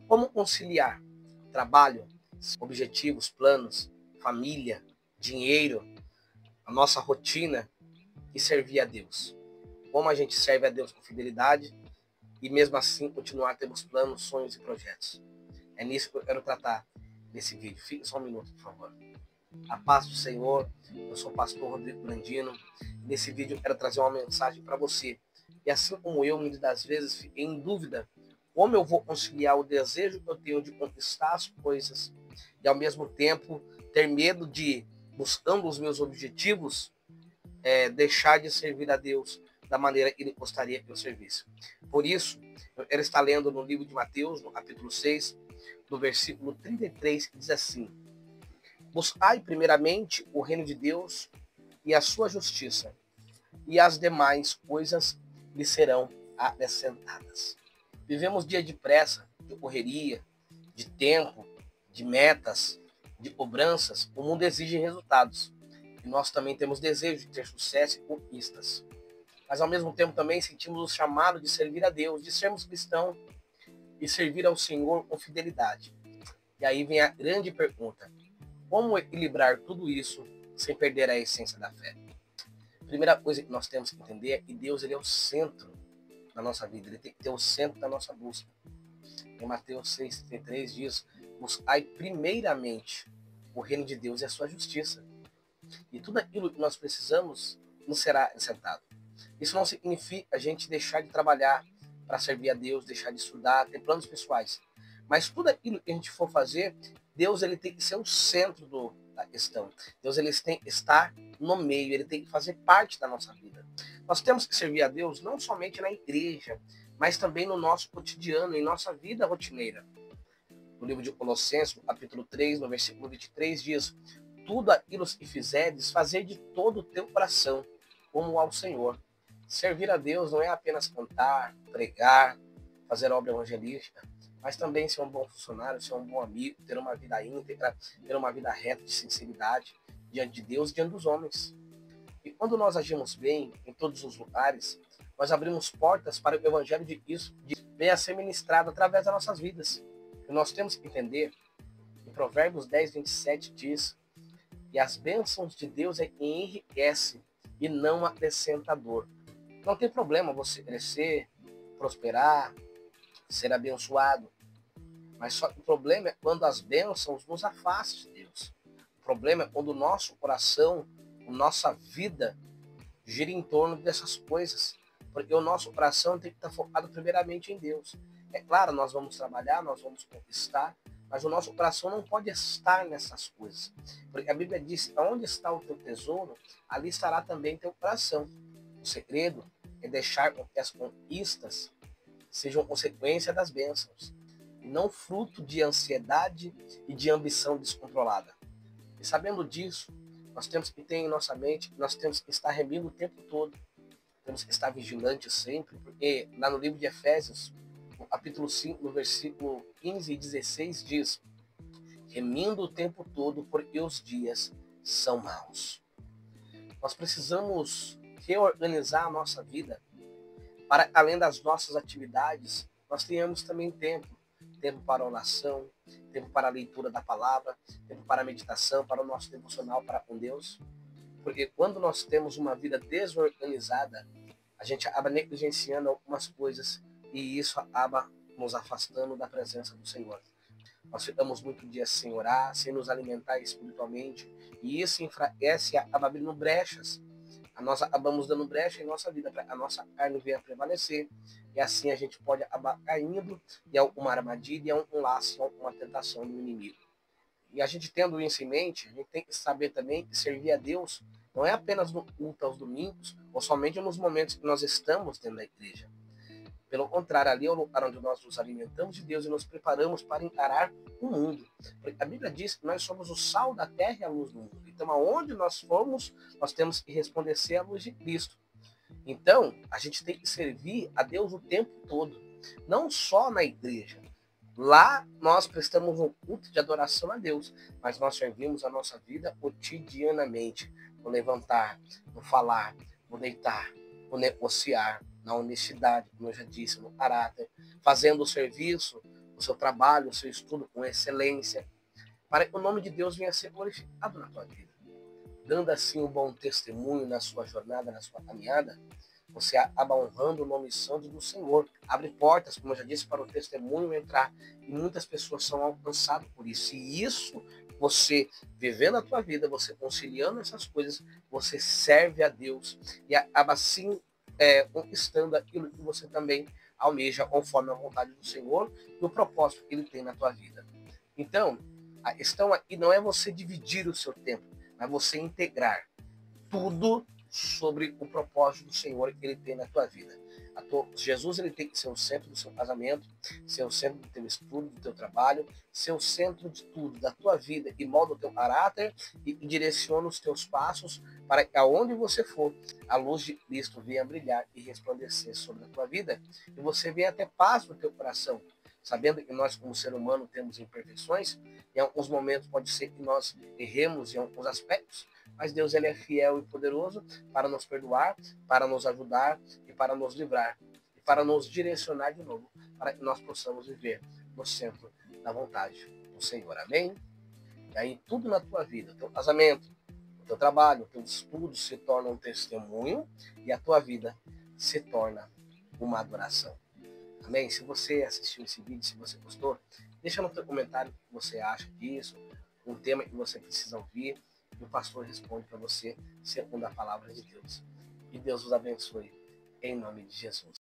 Como conciliar trabalho, objetivos, planos, família, dinheiro, a nossa rotina e servir a Deus? Como a gente serve a Deus com fidelidade e mesmo assim continuar tendo os planos, sonhos e projetos? É nisso que eu quero tratar nesse vídeo. Fique só um minuto, por favor. A paz do Senhor, eu sou o pastor Rodrigo Brandino. Nesse vídeo eu quero trazer uma mensagem para você. E assim como eu, muitas das vezes, fiquei em dúvida como eu vou conciliar o desejo que eu tenho de conquistar as coisas e ao mesmo tempo ter medo de, buscando os meus objetivos, deixar de servir a Deus da maneira que Ele gostaria que eu servisse. Por isso, eu quero estar lendo no livro de Mateus, no capítulo 6, no versículo 33, que diz assim: Buscai primeiramente o reino de Deus e a sua justiça, e as demais coisas lhe serão acrescentadas. Vivemos dia de pressa, de correria, de tempo, de metas, de cobranças. O mundo exige resultados. E nós também temos desejo de ter sucesso e conquistas. Mas ao mesmo tempo também sentimos o chamado de servir a Deus, de sermos cristãos e servir ao Senhor com fidelidade. E aí vem a grande pergunta: como equilibrar tudo isso sem perder a essência da fé? A primeira coisa que nós temos que entender é que Deus, ele é o centro da nossa vida, ele tem que ter o centro da nossa busca. Em Mateus 6,33 diz: buscai primeiramente o reino de Deus e a sua justiça, e tudo aquilo que nós precisamos nos será acrescentado. Isso não significa a gente deixar de trabalhar para servir a Deus, deixar de estudar, ter planos pessoais. Mas tudo aquilo que a gente for fazer, Deus, ele tem que ser o centro da questão. Deus, ele tem que estar no meio, ele tem que fazer parte da nossa vida. Nós temos que servir a Deus não somente na igreja, mas também no nosso cotidiano, em nossa vida rotineira. No livro de Colossenses, no capítulo 3, no versículo 23, diz: tudo aquilo que fizeres, fazer de todo o teu coração, como ao Senhor. Servir a Deus não é apenas cantar, pregar, fazer obra evangelística, mas também ser um bom funcionário, ser um bom amigo, ter uma vida íntegra, ter uma vida reta de sinceridade diante de Deus e diante dos homens. E quando nós agimos bem em todos os lugares, nós abrimos portas para o evangelho de Cristo venha a ser ministrado através das nossas vidas. E nós temos que entender, em Provérbios 10, 27 diz: e as bênçãos de Deus é que enriquece e não acrescenta dor. Não tem problema você crescer, prosperar, ser abençoado. Mas só que o problema é quando as bênçãos nos afastam de Deus. O problema é quando o nosso coração, a nossa vida gira em torno dessas coisas. Porque o nosso coração tem que estar focado primeiramente em Deus. É claro, nós vamos trabalhar, nós vamos conquistar, mas o nosso coração não pode estar nessas coisas. Porque a Bíblia diz: onde está o teu tesouro, ali estará também teu coração. O segredo é deixar que as conquistas sejam consequência das bênçãos, e não fruto de ansiedade e de ambição descontrolada. E sabendo disso, nós temos que ter em nossa mente, nós temos que estar remindo o tempo todo, temos que estar vigilantes sempre, porque lá no livro de Efésios, no capítulo 5, no versículo 15 e 16, diz: remindo o tempo todo, porque os dias são maus. Nós precisamos reorganizar a nossa vida para, além das nossas atividades, nós tenhamos também tempo. Tempo para oração, tempo para a leitura da palavra, tempo para a meditação, para o nosso devocional para com Deus. Porque quando nós temos uma vida desorganizada, a gente acaba negligenciando algumas coisas e isso acaba nos afastando da presença do Senhor. Nós ficamos muito dias sem orar, sem nos alimentar espiritualmente, e isso enfraquece e acaba abrindo brechas. Nós acabamos dando brecha em nossa vida para a nossa carne venha a prevalecer, e assim a gente pode acabar caindo em alguma armadilha, em um laço, em alguma tentação do inimigo. E a gente tendo isso em mente, a gente tem que saber também que servir a Deus não é apenas no culto aos domingos, ou somente nos momentos que nós estamos dentro da igreja. Pelo contrário, ali é o lugar onde nós nos alimentamos de Deus e nos preparamos para encarar o mundo. Porque a Bíblia diz que nós somos o sal da terra e a luz do mundo. Então, aonde nós formos, nós temos que resplandecer a luz de Cristo. Então, a gente tem que servir a Deus o tempo todo, não só na igreja. Lá nós prestamos um culto de adoração a Deus, mas nós servimos a nossa vida cotidianamente, no levantar, no falar, no deitar, no negociar, na honestidade, como eu já disse, no caráter, fazendo o serviço o seu trabalho, o seu estudo com excelência, para que o nome de Deus venha a ser glorificado na tua vida. Dando assim um bom testemunho na sua jornada, na sua caminhada, você acaba honrando o nome santo do Senhor. Abre portas, como eu já disse, para o testemunho entrar. E muitas pessoas são alcançadas por isso. E isso, você vivendo a tua vida, você conciliando essas coisas, você serve a Deus e acaba assim conquistando aquilo que você também almeja conforme a vontade do Senhor e o propósito que Ele tem na tua vida. Então, a questão aqui não é você dividir o seu tempo, mas você integrar tudo sobre o propósito do Senhor que Ele tem na tua vida. Jesus ele tem que ser o centro do seu casamento, ser o centro do teu estudo, do teu trabalho, ser o centro de tudo, da tua vida, e molda o teu caráter e direciona os teus passos para que aonde você for, a luz de Cristo venha brilhar e resplandecer sobre a tua vida, e você venha ter paz no teu coração, sabendo que nós, como ser humano, temos imperfeições. Em alguns momentos pode ser que nós erremos em alguns aspectos, mas Deus ele é fiel e poderoso para nos perdoar, para nos ajudar e para nos livrar e para nos direcionar de novo, para que nós possamos viver no centro da vontade do Senhor. Amém? E aí tudo na tua vida, teu casamento, o teu trabalho, o teu estudo se torna um testemunho e a tua vida se torna uma adoração. Amém? Se você assistiu esse vídeo, se você gostou, deixa no teu comentário o que você acha disso, um tema que você precisa ouvir, e o pastor responde para você segundo a palavra de Deus. Que Deus os abençoe, em nome de Jesus.